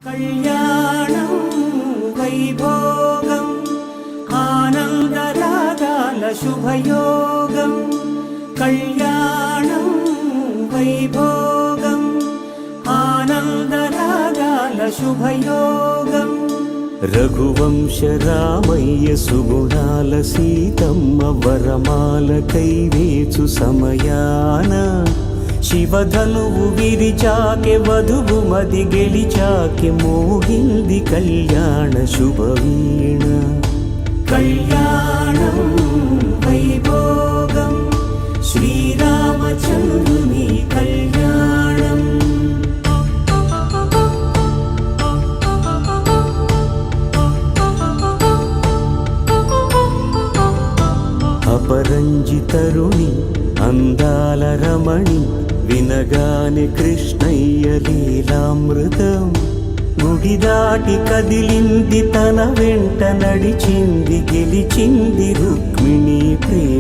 కళ్యాణం వైభోగం ఆనందరాగాల శుభయోగం. కళ్యాణం వైభోగం ఆనందరాగాల శుభయోగం. రఘువంశ రామయ్య సుగుణాల సీతమ్మ వరమాల కైవేచు సమయాన శివధనువు విరిచాకె వధువు మది గెలిచాకె మోగింది కళ్యాణ శుభవీణ. కళ్యాణం వైభోగం శ్రీరామచంద్రుని కళ్యాణం. అపరంజి తరుణి అందాల రమణి వినగానే కృష్ణయ్య లీలామృతం. గుడి దాటి కదిలింది తన వెంట నడిచింది గెలిచింది రుక్మిణి ప్రేమ